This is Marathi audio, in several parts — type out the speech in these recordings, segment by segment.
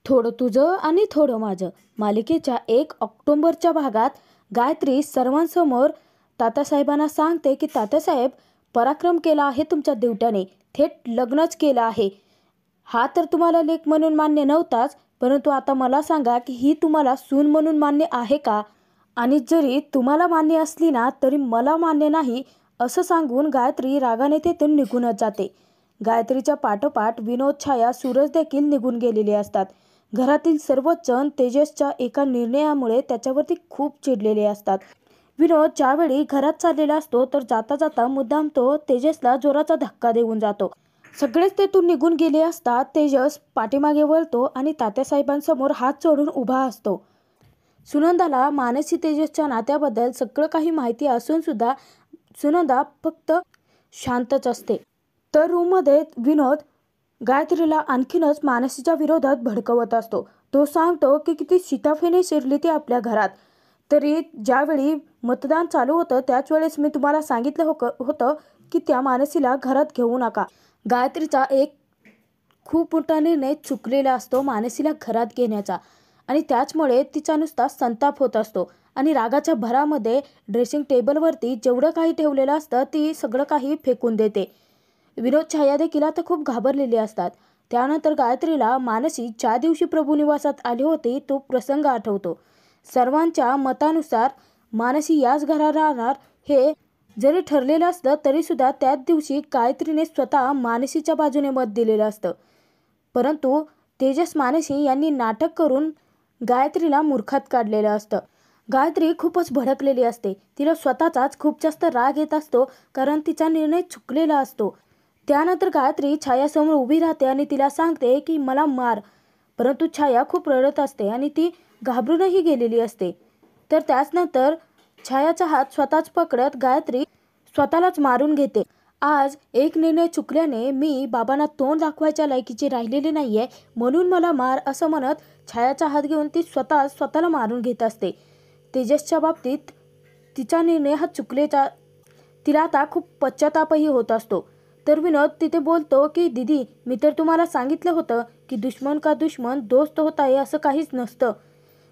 थोडं तुझं आणि थोडं माझं मालिकेच्या 1 ऑक्टोबरच्या भागात गायत्री सर्वांसमोर तात्यासाहेबांना सांगते की तात्यासाहेब, पराक्रम केला आहे तुमच्या देवट्याने, थेट लग्नच केलं आहे. हा तर तुम्हाला लेक म्हणून मान्य नव्हताच, परंतु आता मला सांगा की ही तुम्हाला सून म्हणून मान्य आहे का? आणि जरी तुम्हाला मान्य असली ना तरी मला मान्य नाही, असं सांगून गायत्री रागाने तेथून निघूनच जाते. गायत्रीच्या पाठोपाठ विनोद, छाया, सूरज देखील निघून गेलेले असतात. घरातील सर्वच जण तेजसच्या एका निर्णयामुळे त्याच्यावरती खूप चिडलेले असतात. विनोद ज्यावेळी घरात चाललेला असतो तर जाता जाता मुद्दाम तो तेजसला जोराचा धक्का देऊन जातो. सगळेच तेथून निघून गेले असता तेजस पाठीमागे वळतो आणि तात्यासाहेबांसमोर हात जोडून उभा असतो. सुनंदाला मानसी तेजसच्या नात्याबद्दल सगळं काही माहिती असून सुद्धा सुनंदा फक्त शांतच असते. तर रूममध्ये विनोद गायत्रीला आणखीनच मानसीच्या विरोधात भडकवत असतो. तो सांगतो की किती शिताफेने शिरली ती आपल्या घरात. तरी ज्यावेळी मतदान चालू होतं त्याच वेळेस मी तुम्हाला सांगितलं होतं की त्या मानसीला घरात घेऊ नका. गायत्रीचा एक खूप मोठा निर्णय चुकलेला असतो मानसीला घरात घेण्याचा, आणि त्याचमुळे तिचा नुसता संताप होत असतो आणि रागाच्या भरामध्ये ड्रेसिंग टेबलवरती जेवढं काही ठेवलेलं असतं ती सगळं काही फेकून देते. विनोद, छाया देखील आता खूप घाबरलेली असतात. त्यानंतर गायत्रीला मानसी ज्या दिवशी प्रभू निवासात आली होती तो प्रसंग आठवतो. सर्वांच्या मतानुसार मानसी याच घरात राहणार हे जरी ठरलेलं असलं तरीसुद्धा त्याच दिवशी गायत्रीने स्वतः मानसीच्या बाजूने मत दिलेलं असतं. परंतु तेजस, मानसी यांनी नाटक करून गायत्रीला मूर्खात काढलेलं असतं. गायत्री खूपच भडकलेली असते. तिला स्वतःचाच खूप जास्त राग येत असतो कारण तिचा निर्णय चुकलेला असतो. त्यानंतर गायत्री छायासमोर उभी राहते आणि तिला सांगते की मला मार, परंतु छाया खूप रडत असते आणि ती घाबरूनही गेलेली असते. तर त्याचनंतर छायाचा हात स्वतःच पकडत गायत्री स्वतःलाच मारून घेते. आज एक निर्णय चुकल्याने मी बाबांना तोंड दाखवायच्या लायकीची राहिलेली नाहीये, म्हणून मला मार, असं म्हणत छायाचा हात घेऊन ती स्वतःला मारून घेत असते. तेजसच्या बाबतीत तिचा निर्णय हा चुकलेचा तिला आता खूप पश्चातापही होत असतो. तर विनोद तिथे बोलतो की दीदी, मी तर तुम्हाला सांगितलं होतं की दुश्मन का दुश्मन दोस्त होता है, असं काहीच नसतं.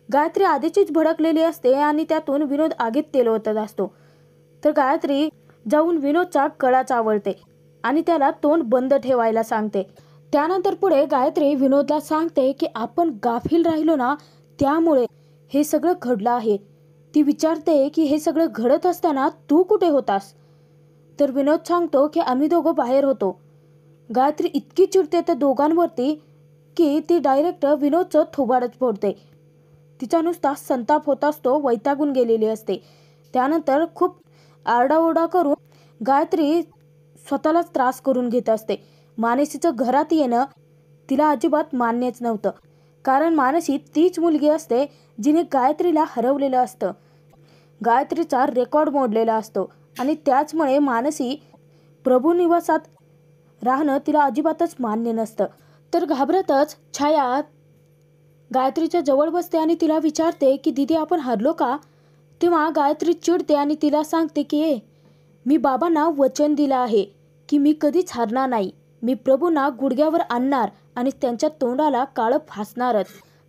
गायत्री आधीचीच भडकलेली असते आणि त्यातून विनोद आगीत तेल ओतत असतो. तर गायत्री जाऊन विनोदचा गळा चावळते आणि त्याला तोंड बंद ठेवायला सांगते. त्यानंतर पुढे गायत्री विनोदला सांगते की आपण गाफील राहिलो ना त्यामुळे हे सगळं घडलं आहे. ती विचारते की हे सगळं घडत असताना तू कुठे होतास? तर विनोद सांगतो की आम्ही दोघं बाहेर होतो. गायत्री इतकी चिडते त्या दोघांवरती की ती डायरेक्ट विनोदचं थोबाडच फोडते. तिचा नुसता संताप होत असतो, वैतागून गेलेली असते. त्यानंतर खूप आरडाओरडा करून गायत्री स्वतःलाच त्रास करून घेत असते. मानसीचं घरात येणं तिला अजिबात मान्यच नव्हतं, कारण मानसी तीच मुलगी असते जिने गायत्रीला हरवलेलं असतं. गायत्रीचा रेकॉर्ड मोडलेला असतो आणि त्याचमुळे मानसी प्रभू निवासात राहणं तिला अजिबातच मान्य नसतं. तर घाबरतच छाया गायत्रीच्या जवळ बसते आणि तिला विचारते की दीदी, आपण हरलो का? तेव्हा गायत्री चिडते आणि तिला सांगते की मी बाबांना वचन दिलं आहे की मी कधीच हरणार नाही. मी प्रभूंना गुडघ्यावर आणणार आणि त्यांच्या तोंडाला काळं फासणारच.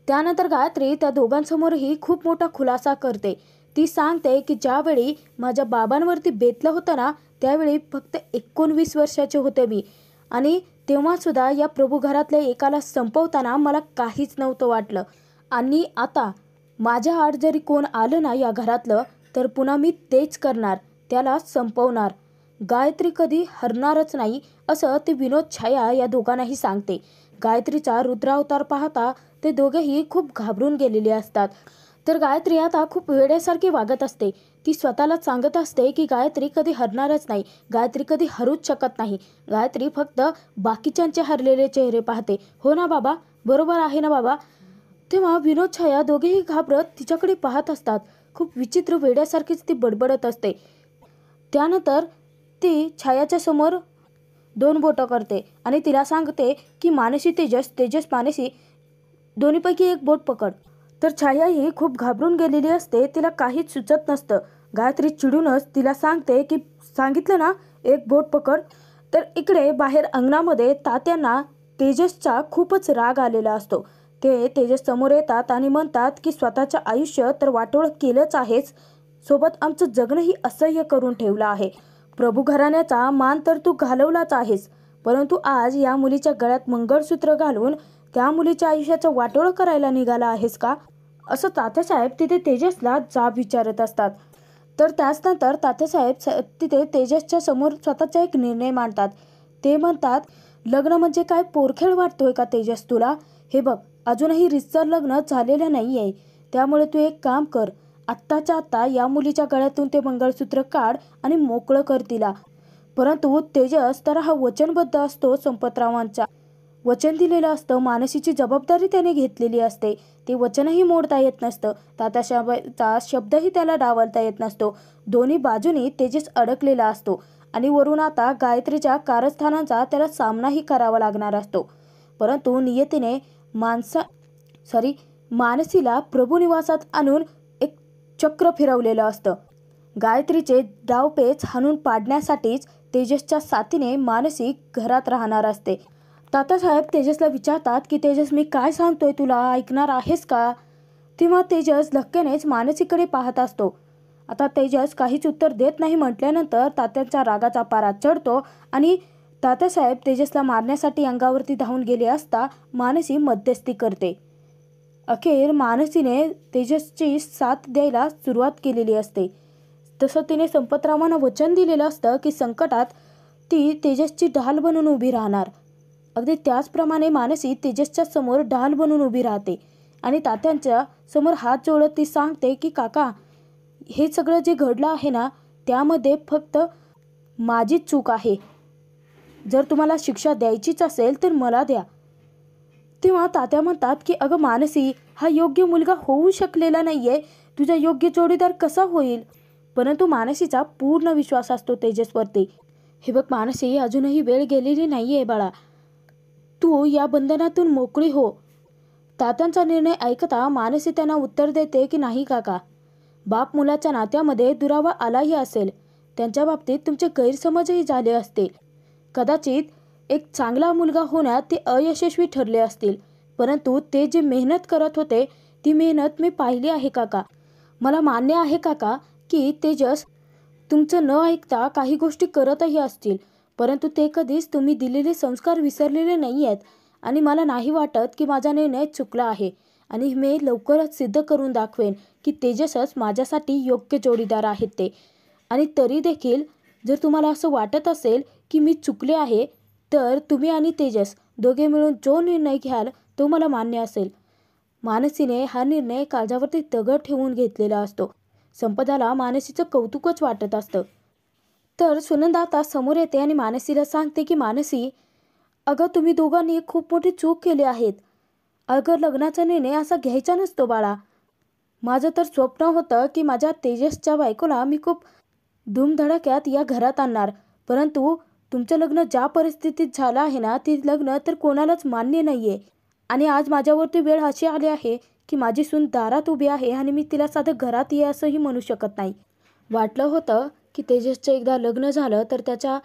त्यानंतर गायत्री त्या दोघांसमोरही खूप मोठा खुलासा करते. ती सांगते की ज्यावेळी माझ्या बाबांवरती बेतलं होतं ना त्यावेळी फक्त 19 वर्षाचे होते मी, आणि तेव्हा सुद्धा या प्रभू घरातल्या एकाला संपवताना मला काहीच नव्हतं वाटलं. आणि आता माझ्या आड जरी कोण आलं ना या घरातलं तर पुन्हा मी तेच करणार, त्याला संपवणार. गायत्री कधी हरणारच नाही, असं ते विनोद, छाया या दोघांनाही सांगते. गायत्रीचा रुद्रावतार पाहता ते दोघेही खूप घाबरून गेलेले असतात. तर गायत्री आता खूप वेड्यासारखी वागत असते. ती स्वतःलाच सांगत असते की गायत्री कधी हरणारच नाही, गायत्री कधी हरूच शकत नाही. गायत्री फक्त बाकीच्यांचे हरलेले चेहरे पाहते. हो ना बाबा, बरोबर आहे ना बाबा? तेव्हा विनोद, छाया दोघेही घाबरत तिच्याकडे पाहत असतात. खूप विचित्र वेड्यासारखीच ती बडबडत असते. त्यानंतर ती छायाच्या समोर 2 बोटं करते आणि तिला सांगते की मानसी तेजस, तेजस मानसी, दोन्हीपैकी एक बोट पकड. तर छाया ही खूप घाबरून गेलेली असते, तिला काहीच सुचत नसतं. गायत्री चिडूनच तिला सांगते की सांगितलं ना, एक बोट पकड. तर इकडे बाहेर अंगणामध्ये तात्यांना तेजसचा खूपच राग आलेला असतो. ते तेजस समोर येतात आणि म्हणतात की स्वतःचं आयुष्य तर वाटोळं केलंच आहेच, सोबत आमचं जगणंही असह्य करून ठेवलं आहे. प्रभू घराण्याचा मान तर तू घालवलाच आहेस, परंतु आज या मुलीच्या गळ्यात मंगळसूत्र घालून त्या मुलीच्या आयुष्याचं वाटोळं करायला निघाला आहेस का, असं तात्यासाहेब तिथे तेजसला जाब विचारत असतात. तर त्याचनंतर तात्यासाहेब तिथे तेजसच्या समोर स्वतःचा एक निर्णय मांडतात. ते म्हणतात, लग्न म्हणजे काय पोरखेळ वाटतोय का तेजस तुला? हे बघ, अजूनही रीतसर लग्न झालेलं नाही आहे, त्यामुळे तू एक काम कर, आत्ताच्या आत्ता या मुलीच्या गळ्यातून ते मंगळसूत्र काढ आणि मोकळं कर तिला. परंतु तेजस तर हा वचनबद्ध असतो संपतरावांचा. वचन दिलेलं असतं, मानसीची जबाबदारी त्याने घेतलेली असते, ते वचनही मोडता येत नसतं, तात्यासाहेबांचा शब्दही त्याला डावलता येत नसतो. दोन्ही बाजूनी तेजस अडकलेला असतो आणि वरून आता गायत्रीच्या कारस्थानांचा त्याला सामनाही करावा लागणार असतो. परंतु नियतीने मानसीला प्रभुनिवासात आणून एक चक्र फिरवलेलं असतं. गायत्रीचे डावपेच हाणून पाडण्यासाठीच तेजसच्या साथीने मानसी घरात राहणार असते. तात्यासाहेब तेजसला विचारतात की तेजस, मी काय सांगतोय तुला ऐकणार आहेस का? तेव्हा तेजस धक्क्यानेच मानसीकडे पाहत असतो. आता तेजस काहीच उत्तर देत नाही म्हटल्यानंतर तात्यांचा रागाचा पारा चढतो आणि तात्यासाहेब तेजसला मारण्यासाठी अंगावरती धावून गेले असता मानसी मध्यस्थी करते. अखेर मानसीने तेजसची साथ द्यायला सुरुवात केलेली असते. तसं तिने संपतरावांना वचन दिलेलं असतं की संकटात ती तेजसची ढाल बनून उभी राहणार. अगदी त्याचप्रमाणे मानसी तेजसच्या समोर ढाल बनून उभी राहते आणि तात्यांच्या समोर हात जोडत ती सांगते की काका, हे सगळं जे घडलं आहे ना, त्यामध्ये फक्त माझीच चूक आहे. जर तुम्हाला शिक्षा द्यायचीच असेल तर मला द्या. तेव्हा तात्या म्हणतात की अगं मानसी, हा योग्य मुलगा होऊ शकलेला नाहीये, तुझा योग्य जोडीदार कसा होईल? परंतु मानसीचा पूर्ण विश्वास असतो तेजसवरती. हे बघ मानसी, अजूनही वेळ गेलेली नाहीये बाळा, तू या बंधनातून मोकळी हो. तात्यांचा निर्णय ऐकता मानसी त्यांना उत्तर देते की नाही काका, बाप मुलाच्या नात्यामध्ये दुरावा आलाही असेल, त्यांच्या बाबतीत तुमचे गैरसमजही झाले असतील, कदाचित एक चांगला मुलगा होण्यात ते अयशस्वी ठरले असतील, परंतु ते जे मेहनत करत होते ती मेहनत मी पाहिली आहे काका. मला मान्य आहे काका की तेजस तुमचं न ऐकता काही गोष्टी करतही असतील, परंतु ते कधीच तुम्ही दिलेले संस्कार विसरलेले नाही आहेत आणि मला नाही वाटत की माझा निर्णय चुकला आहे आणि मी लवकरच सिद्ध करून दाखवेन की तेजसच माझ्यासाठी योग्य जोडीदार आहेत ते. आणि तरी देखील जर तुम्हाला असं वाटत असेल की मी चुकले आहे, तर तुम्ही आणि तेजस दोघे मिळून जो निर्णय घ्याल तो मला मान्य असेल. मानसीने हा निर्णय काळजावरती दगड ठेवून घेतलेला असतो. संपदाला मानसीचं कौतुकच वाटत असतं. तर सुनंदा आता समोर येते आणि मानसीला सांगते की मानसी, अगं तुम्ही दोघांनी खूप मोठी चूक केली आहेत. अगं लग्नाचा निर्णय असा घ्यायचा नसतो बाळा. माझं तर स्वप्न होतं की माझ्या तेजसच्या बायकोला मी खूप धूमधडाक्यात या घरात आणणार, परंतु तुमचं लग्न ज्या परिस्थितीत झालं आहे ना, ती लग्न तर कोणालाच मान्य नाही आहे. आणि आज माझ्यावरती वेळ अशी आली आहे की माझी सून दारात उभी आहे आणि मी तिला साधं घरात ये असंही म्हणू शकत नाही. वाटलं होतं की तेजसचं एकदा लग्न झालं तर त्याच्या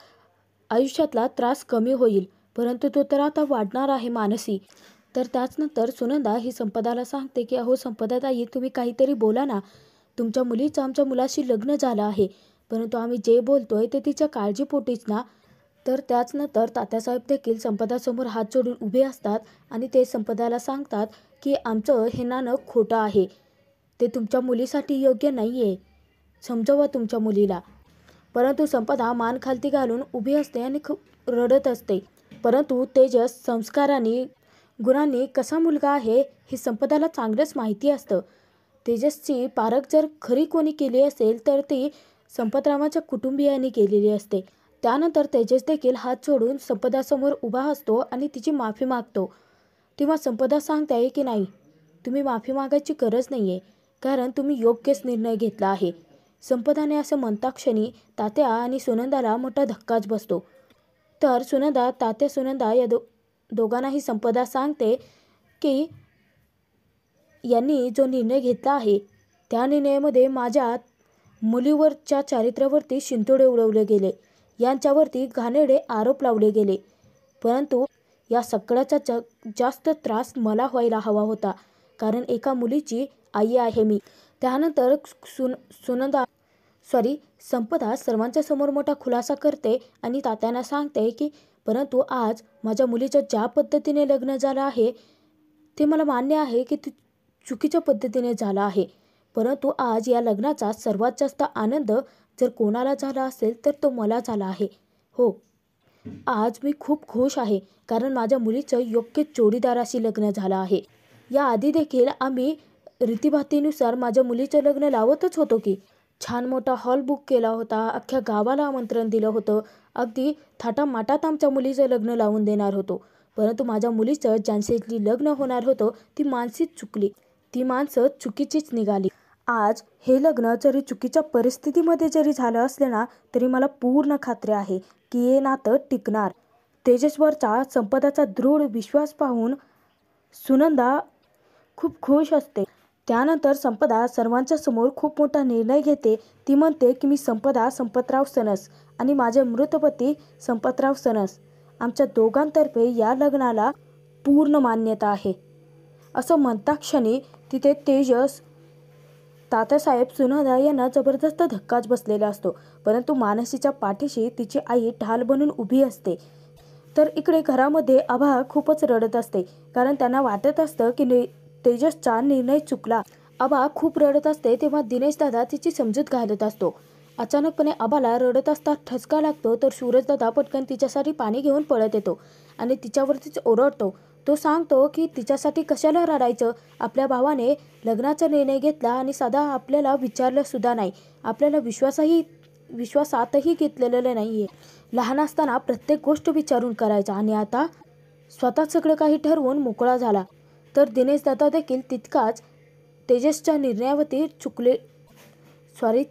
आयुष्यातला त्रास कमी होईल, परंतु तो तर आता वाढणार आहे मानसी. तर त्याचनंतर सुनंदा ही संपदाला सांगते की अहो संपदाताई, तुम्ही काहीतरी बोला ना. तुमच्या मुलीचं आमच्या मुलाशी लग्न झालं आहे, परंतु आम्ही जे बोलतोय ते तिच्या काळजीपोटीच ना. तर त्याचनंतर तात्यासाहेब देखील संपदासमोर हात जोडून उभे असतात आणि ते संपदाला सांगतात की आमचं हे नाणं खोटं आहे, ते तुमच्या मुलीसाठी योग्य नाही आहे, समजवा तुमच्या मुलीला. परंतु संपदा मान खालती घालून उभी असते आणि खूप रडत असते. परंतु तेजस संस्कारांनी गुणांनी कसा मुलगा आहे हे संपदाला चांगलंच माहिती असतं. तेजसची पारख जर खरी कोणी केली असेल तर ती संपतरावांच्या कुटुंबियांनी केलेली असते. त्यानंतर तेजस देखील हात जोडून संपदासमोर उभा असतो आणि तिची माफी मागतो. तेव्हा संपदा सांगते की नाही, तुम्ही माफी मागायची गरज नाही आहे, कारण तुम्ही योग्यच निर्णय घेतला आहे. संपदाने असं म्हणता क्षणी तात्या आणि सुनंदाला मोठा धक्काच बसतो. तर सुनंदा या दोघांनाही संपदा सांगते की यांनी जो निर्णय घेतला आहे त्या निर्णयामध्ये माझ्या मुलीवरच्या चारित्र्यावरती शिंतोडे उडवले गेले, यांच्यावरती घाणेरडे आरोप लावले गेले, परंतु या सगळ्याचा जास्त त्रास मला व्हायला हवा होता, कारण एका मुलीची आई आहे मी. त्यानंतर संपदा सर्वांच्या समोर मोठा खुलासा करते आणि तात्यांना सांगते की परंतु आज माझ्या मुलीचं ज्या पद्धतीने लग्न झालं आहे ते मला मान्य आहे की ते चुकीच्या पद्धतीने झालं आहे, परंतु आज या लग्नाचा सर्वात जास्त आनंद जर कोणाला झाला असेल तर तो मला झाला आहे. हो, आज मी खूप खुश आहे, कारण माझ्या मुलीचं योग्य जोडीदाराशी लग्न झालं आहे. याआधी देखील आम्ही रीतिभातीनुसार माझ्या मुलीचं लग्न लावतच होतो की. छान मोठा हॉल बुक केला होता, अख्ख्या गावाला आमंत्रण दिलं होतं, अगदी थाटामाटात आमच्या मुलीचं लग्न लावून देणार होतो. परंतु माझ्या मुलीचं ज्यांच्याशी लग्न होणार होतं ती माणसीच चुकली, ती माणसं चुकीचीच निघाली. आज हे लग्न जरी चुकीच्या परिस्थितीमध्ये जरी झालं असलं ना तरी मला पूर्ण खात्री आहे की हे नातं टिकणार. तेजसवरचा संपदाचा दृढ विश्वास पाहून सुनंदा खूप खुश असते. त्यानंतर संपदा सर्वांच्या समोर खूप मोठा निर्णय घेते. ती म्हणते की मी संपतराव सणस आणि माझे मृत पती संपतराव सणस आमच्या दोघांतर्फे या लग्नाला पूर्ण मान्यता आहे. असं म्हणता क्षणी तिथे तेजस, तात्यासाहेब, सुनंदा यांना जबरदस्त धक्काच बसलेला असतो. परंतु मानसीच्या पाठीशी तिची आई ढाल बनून उभी असते. तर इकडे घरामध्ये आभा खूपच रडत असते, कारण त्यांना वाटत असतं की तेजसचा निर्णय चुकला. आभा खूप रडत असते तेव्हा दिनेश दादा तिची समजूत घालत असतो. अचानकपणे आभाला रडत असता ठसका लागतो, तर सूरज दादा पटकन तिच्यासाठी पाणी घेऊन पळत येतो आणि तिच्यावरतीच ओरडतो. तो सांगतो की तिच्यासाठी कशाला रडायचं, आपल्या भावाने लग्नाचा निर्णय घेतला आणि साधा आपल्याला विचारलं सुद्धा नाही, आपल्याला विश्वासातही घेतलेलं नाही आहे. लहान असताना प्रत्येक गोष्ट विचारून करायचा आणि आता स्वतः सगळं काही ठरवून मोकळा झाला. तर दिनेश दादा देखील तितकाच तेजसच्या निर्णयावरती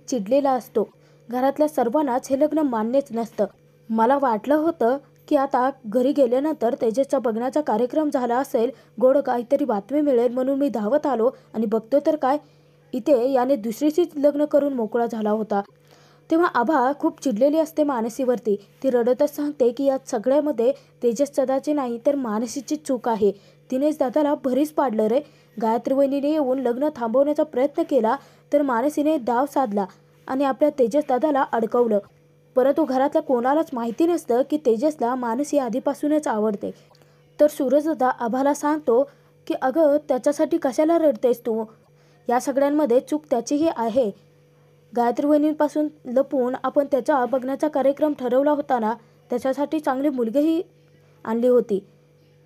चिडलेला असतो. घरातल्या सर्वांनाच हे लग्न मान्यच नसतं. मला वाटलं होतं की आता घरी गेल्यानंतर तेजसचा बघण्याचा कार्यक्रम झाला असेल, गोड काहीतरी बातमी मिळेल म्हणून मी धावत आलो आणि बघतो तर काय, इथे याने दुसरीशीच लग्न करून मोकळा झाला होता. तेव्हा आभा खूप चिडलेली असते मानसीवरती. ती रडतच सांगते की या सगळ्यामध्ये तेजस दादाची नाही तर मानसीची चूक आहे. दिनेश दादाला भरीस पाडलं रे. गायत्री वहिनीने येऊन लग्न थांबवण्याचा प्रयत्न केला तर मानसीने डाव साधला आणि आपल्या तेजस दादाला अडकवलं. परंतु घरातल्या कोणालाच माहिती नसतं की तेजसला मानसी आधीपासूनच आवडते. तर सूरज दादा आभाला सांगतो की अगं त्याच्यासाठी कशाला रडतेस तू, या सगळ्यांमध्ये चूक त्याचीही आहे. गायत्री वहिनींपासून लपून आपण त्याचा बघण्याचा कार्यक्रम ठरवला होता ना, त्याच्यासाठी चांगली मुलगीही आणली होती.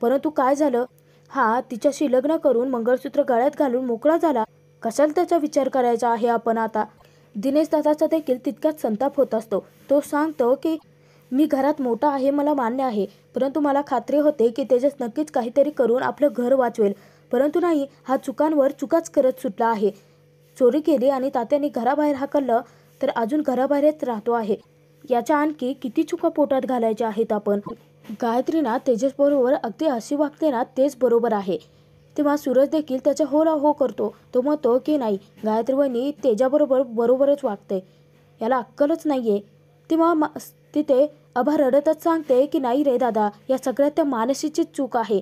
परंतु काय झालं, हा तिच्याशी लग्न करून मंगळसूत्र गळ्यात घालून मोकळा झाला. कशाला त्याचा विचार करायचा आहे आपण आता. दिनेश दादाचा देखील तितकाच संताप होत असतो. तो सांगतो की मी घरात मोठा आहे, मला मान्य आहे, परंतु मला खात्री होते की तेजस नक्कीच काहीतरी करून आपलं घर वाचवेल. परंतु नाही, हा चुकांवर चुकाच करत सुटला आहे. चोरी केली आणि तात्यांनी घराबाहेर हाकललं तर अजून घराबाहेरच राहतो आहे. याच्या आणखी किती चुका पोटात घालायच्या आहेत आपण. गायत्रीना तेजसबरोबर अगदी अशी वागते ना तेच बरोबर आहे. तेव्हा सूरज देखील त्याच्या होला हो करतो. तो म्हणतो की नाही, गायत्री वहिनी बरोबरच वागते, याला अक्कलच नाही आहे. तेव्हा तिथे आभा रडतच सांगते की नाही रे दादा, या सगळ्यात त्या मानसीचीच चूक आहे.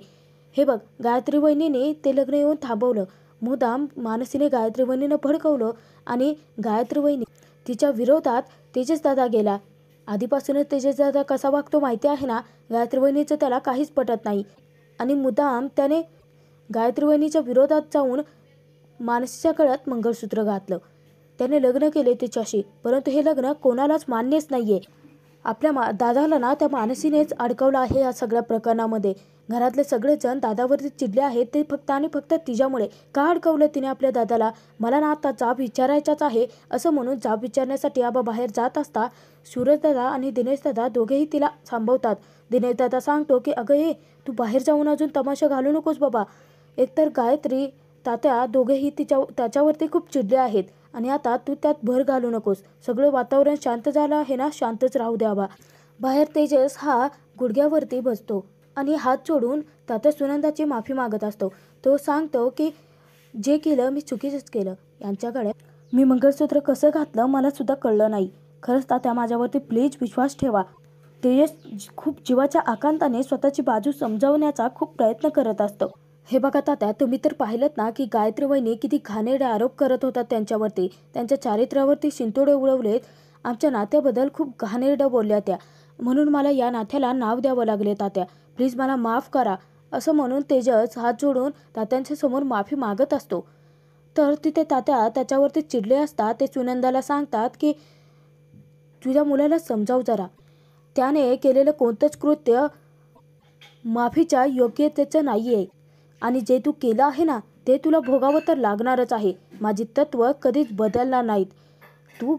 हे बघ, गायत्री वहिनीने ते लग्न येऊन थांबवलं, मुद्दाम मानसीने गायत्री वहिनीनं भडकवलं आणि गायत्री वहिनी तिच्या विरोधात तेजसदादा गेला. आधीपासूनच तेजसदादा कसा वागतो माहिती आहे ना. गायत्री वहिनीचं त्याला काहीच पटत नाही आणि मुद्दाम त्याने गायत्री वहिनीच्या विरोधात जाऊन मानसीच्या गळ्यात मंगळसूत्र घातलं. त्याने लग्न केले तिच्याशी, परंतु हे लग्न कोणालाच मान्यच नाही आहे. आपल्या दादाला ना त्या मानसीनेच अडकवलं आहे या सगळ्या प्रकरणामध्ये. घरातले सगळेजण दादावरती चिडले आहेत, ते फक्त आणि फक्त तिच्यामुळे. का अडकवलं तिने आपल्या दादाला, मला ना आता जाब विचारायचाच आहे. असं म्हणून जाब विचारण्यासाठी आबा बाहेर जात असता सूरजदादा आणि दिनेशदादा दोघेही तिला थांबवतात. दिनेशदादा सांगतो की अगं ये, तू बाहेर जाऊन अजून तमाशा घालू नकोस बाबा. एकतर गायत्री तात्या दोघेही त्याच्यावरती खूप चिडले आहेत आणि आता तू त्यात भर घालू नकोस. सगळं वातावरण शांत झालं आहे ना, शांतच राहू द्यावा. बाहेर तेजस हा गुडघ्यावरती बसतो आणि हात जोडून तात्या सुनंदाची माफी मागत असतो. तो सांगतो की जे केलं मी चुकीचंच केलं. यांच्याकडे मी मंगळसूत्र कसं घातलं मला सुद्धा कळलं नाही. खरंच तात्या, माझ्यावरती प्लीज विश्वास ठेवा. तेजस खूप जीवाच्या आकांताने स्वतःची बाजू समजावण्याचा खूप प्रयत्न करत असतो. हे बघा तात्या, तुम्ही तर पाहिलंत ना की गायत्री वहिनी किती घाणेरडे आरोप करत होतात त्यांच्यावरती, त्यांच्या चारित्र्यावरती शिंतोडे उडवलेत, आमच्या नात्याबद्दल खूप घाणेरडं बोलल्या त्या, म्हणून मला या नात्याला नाव द्यावं लागले तात्या, प्लीज मला माफ करा, असं म्हणून तेजस हात जोडून तात्यांच्या समोर माफी मागत असतो. तर तिथे तात्या त्याच्यावरती चिडले असतात. ते सुनंदाला सांगतात की तुझ्या मुलाला समजाव जरा, त्याने केलेलं कोणतंच कृत्य माफीच्या योग्यतेचं नाही आहे आणि जे तू केलं आहे ना ते तुला भोगावं तर लागणारच आहे. माझी तत्त्व कधीच बदलणार नाहीत. तू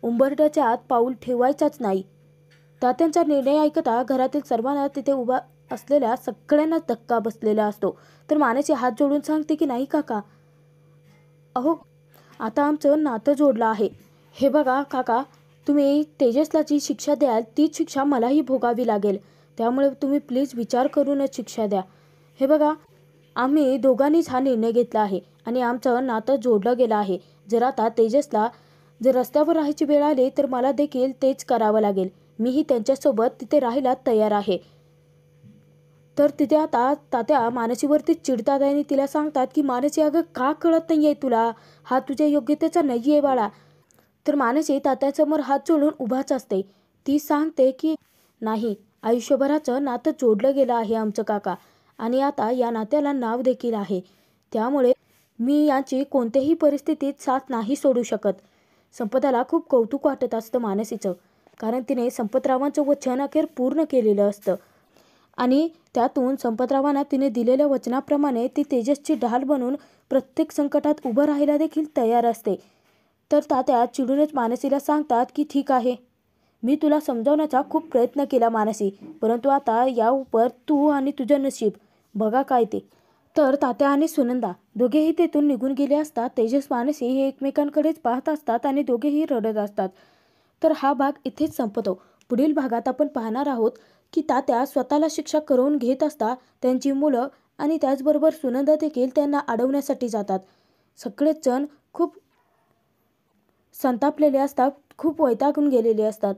उंबरठ्याच्या आत पाऊल ठेवायचाच नाही. तात्यांचा निर्णय ऐकता घरातील सर्वांना, तिथे उभा असलेल्या सगळ्यांनाच धक्का बसलेला असतो. तर मानसी हात जोडून सांगते की नाही काका, अहो आता आमचं नातं जोडलं आहे. हे बघा काका, तुम्ही तेजसला जी शिक्षा द्याल तीच शिक्षा मलाही भोगावी लागेल, त्यामुळे तुम्ही प्लीज विचार करूनच शिक्षा द्या. हे बघा, आम्ही दोघांनीच हा निर्णय घेतला आहे आणि आमचं नातं जोडलं गेलं आहे. जर आता तेजसला जर रस्त्यावर राहायची वेळ आली तर मला देखील तेच करावं लागेल. मीही त्यांच्यासोबत तिथे राहायला तयार आहे. तर तिथे आता तात्या मानसीवरती चिडतात आणि तिला सांगतात की मानसी, अगं का कळत नाही आहे तुला, हा तुझ्या योग्यतेचा नाही आहे बाळा. तर मानसी तात्यासमोर हात जोडून उभाच असते. ती सांगते की नाही, आयुष्यभराचं नातं जोडलं गेलं आहे आमचं काका, आणि आता या नात्याला नाव देखील आहे, त्यामुळे मी याची कोणत्याही परिस्थितीत साथ नाही सोडू शकत. संपदाला खूप कौतुक वाटत असतं मानसीचं, कारण तिने संपतरावांचं वचन अखेर पूर्ण केलेलं असतं आणि त्यातून संपतरावांना तिने दिलेल्या वचनाप्रमाणे ती तेजसची ढाल बनून प्रत्येक संकटात उभं राहायला देखील तयार असते. तर तात्या चिडूनच मानसीला सांगतात की ठीक आहे, मी तुला समजावण्याचा खूप प्रयत्न केला मानसी, परंतु आता यावर तू आणि तुझं नशीब बघा काय ते. तर तात्या आणि सुनंदा दोघेही तेथून निघून गेले असतात. तेजस मानसी हे एकमेकांकडेच पाहत असतात आणि दोघेही रडत असतात. तर हा भाग इथेच संपतो. पुढील भागात आपण पाहणार आहोत की तात्या स्वतःला शिक्षा करून घेत असता त्यांची मुलं आणि त्याचबरोबर सुनंदा देखील त्यांना अडवण्यासाठी जातात. सगळेच जण खूप संतापलेले असतात, खूप वैतागून गेलेले असतात.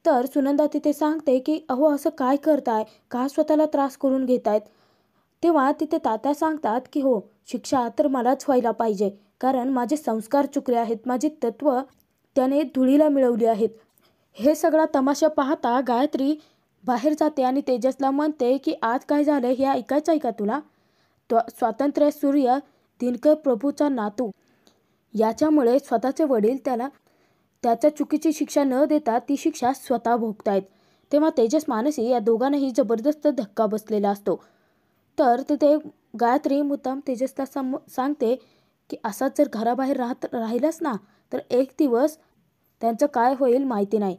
तर सुनंदा तिथे सांगते की अहो असं काय करताय, का स्वतःला त्रास करून घेतायत. तेव्हा तिथे तात्या सांगतात की हो, शिक्षा तर मलाच व्हायला पाहिजे, कारण माझे संस्कार चुकले आहेत, माझी तत्त्व त्याने धुळीला मिळवली आहेत. हे सगळा तमाशा पाहता गायत्री बाहेर जाते आणि तेजसला म्हणते की आज काय झालं हे ऐकायचं आहे का तुला. स्वातंत्र्य सूर्य दिनकर प्रभूचा नातू, याच्यामुळे स्वतःचे वडील त्याला त्याच्या चुकीची शिक्षा न देता ती शिक्षा स्वतः भोगतायत. तेव्हा तेजस मानसी या दोघांनाही जबरदस्त धक्का बसलेला असतो. तर तिथे गायत्री मुद्दाम तेजसला सांगते की असाच जर घराबाहेर राहिलास ना तर एक दिवस त्यांचं काय होईल माहिती नाही.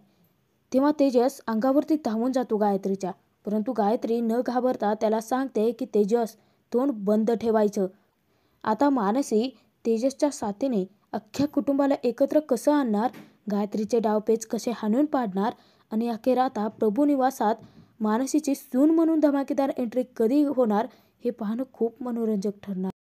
तेव्हा तेजस अंगावरती धावून जातो गायत्रीच्या, परंतु गायत्री न घाबरता त्याला सांगते की तेजस, तोंड बंद ठेवायचं. आता मानसी तेजसच्या साथीने अख्ख्या कुटुंबाला एकत्र कसं आणणार, गायत्रीचे डावपेच कसे हाणून पाडणार आणि अखेर आता प्रभू निवासात मानसीची सून म्हणून धमाकेदार एंट्री कधी होणार हे पाहणं खूप मनोरंजक ठरणार.